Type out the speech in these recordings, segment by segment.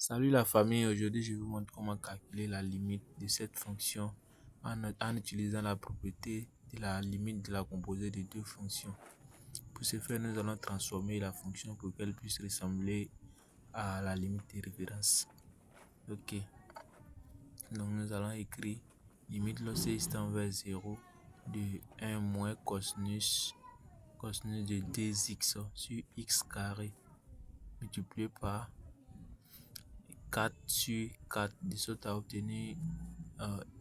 Salut la famille, aujourd'hui je vous montre comment calculer la limite de cette fonction en utilisant la propriété de la limite de la composée de deux fonctions. Pour ce faire, nous allons transformer la fonction pour qu'elle puisse ressembler à la limite de référence. Ok, donc nous allons écrire limite lorsque x tend vers 0 de 1 moins cosinus de 2x sur x carré multiplié par 4 sur 4 de sorte à obtenir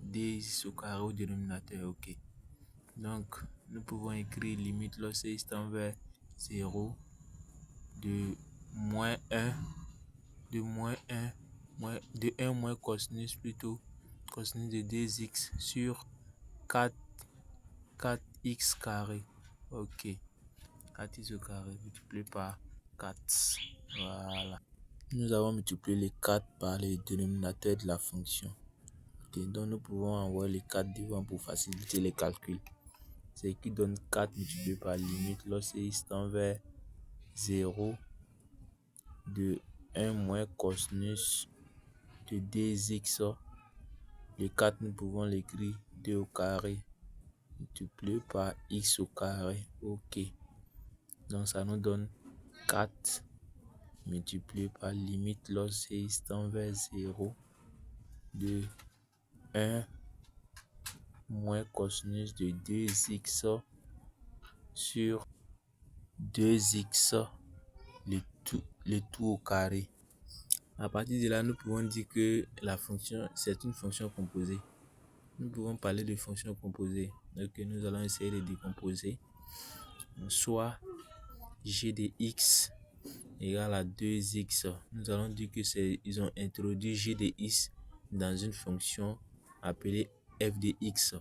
dx au carré au dénominateur. Ok, donc nous pouvons écrire limite lorsque x tend vers 0 de moins 1 de 1 moins cosinus de 2x sur 4 4x carré. Ok, 4x au carré multiplié par 4. Voilà. Nous avons multiplié les 4 par le dénominateur de la fonction. Okay, donc nous pouvons envoyer les 4 devant pour faciliter les calculs. C'est qui donne 4 multiplié par limite lorsque x tend vers 0 de 1 moins cosinus de 2x. Les 4 nous pouvons l'écrire 2 au carré multiplié par x au carré. Ok, donc ça nous donne 4 multiplié par limite lorsque x tend vers 0 de 1 moins cosinus de 2x sur 2x le tout au carré. À partir de là, nous pouvons dire que la fonction, c'est une fonction composée. Nous pouvons parler de fonction composée. Donc, nous allons essayer de décomposer. Soit g de x égale à 2x. Nous allons dire que ils ont introduit g de x dans une fonction appelée f de x.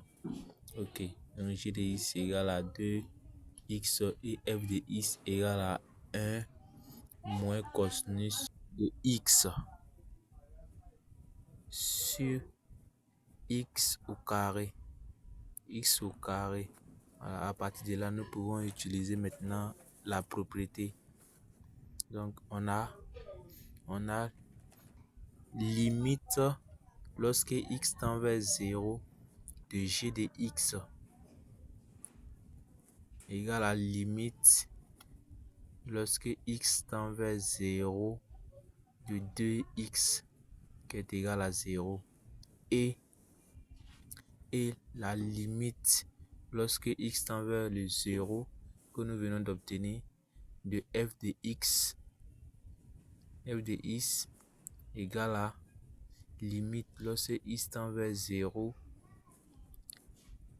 Ok, donc g de x égale à 2x et f de x égale à 1 moins cosinus de x sur x au carré. X au carré. Voilà, à partir de là, nous pouvons utiliser maintenant la propriété. Donc, on a limite lorsque x tend vers 0 de g de x égale à limite lorsque x tend vers 0 de 2x qui est égal à 0 et la limite lorsque x tend vers le 0 que nous venons d'obtenir de f de x égale à limite lorsque x tend vers 0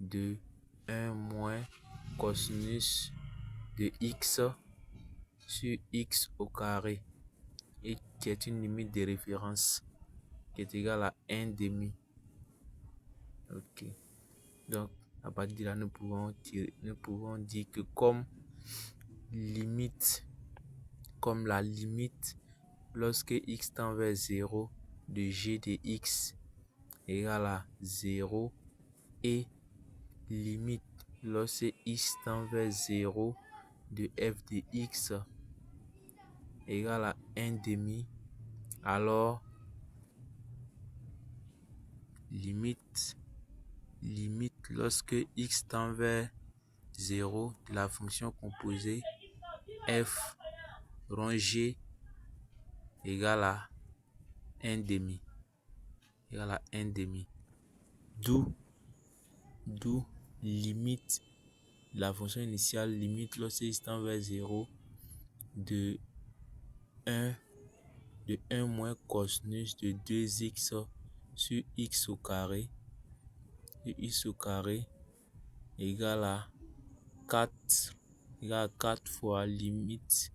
de 1 moins cosinus de x sur x au carré et qui est une limite de référence qui est égale à 1 demi. Ok, donc à partir de là nous pouvons dire que comme la limite lorsque x tend vers 0 de g de x égale à 0 et limite lorsque x tend vers 0 de f de x égale à 1 demi, alors limite lorsque x tend vers 0 de la fonction composée f rond g égale à 1 demi. D'où limite la fonction initiale limite lorsque x tend vers 0 de 1 moins cosinus de 2x sur x au carré et x au carré égale à 4 fois limite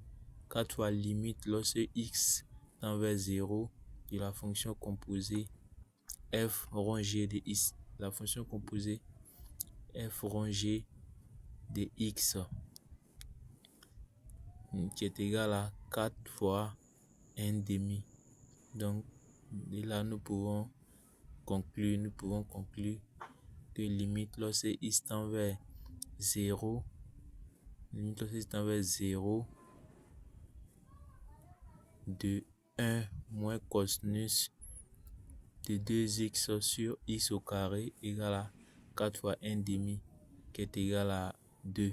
lorsque x tend vers 0 de la fonction composée f rond g de x. La fonction composée f rond g de x qui est égal à 4 fois 1 demi. Donc de là nous pouvons conclure que limite lorsque x tend vers 0 de 1 moins cosinus de 2x sur x au carré égale à 4 fois 1 demi qui est égal à 2.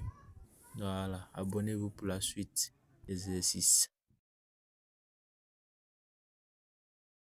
Voilà, abonnez-vous pour la suite des exercices.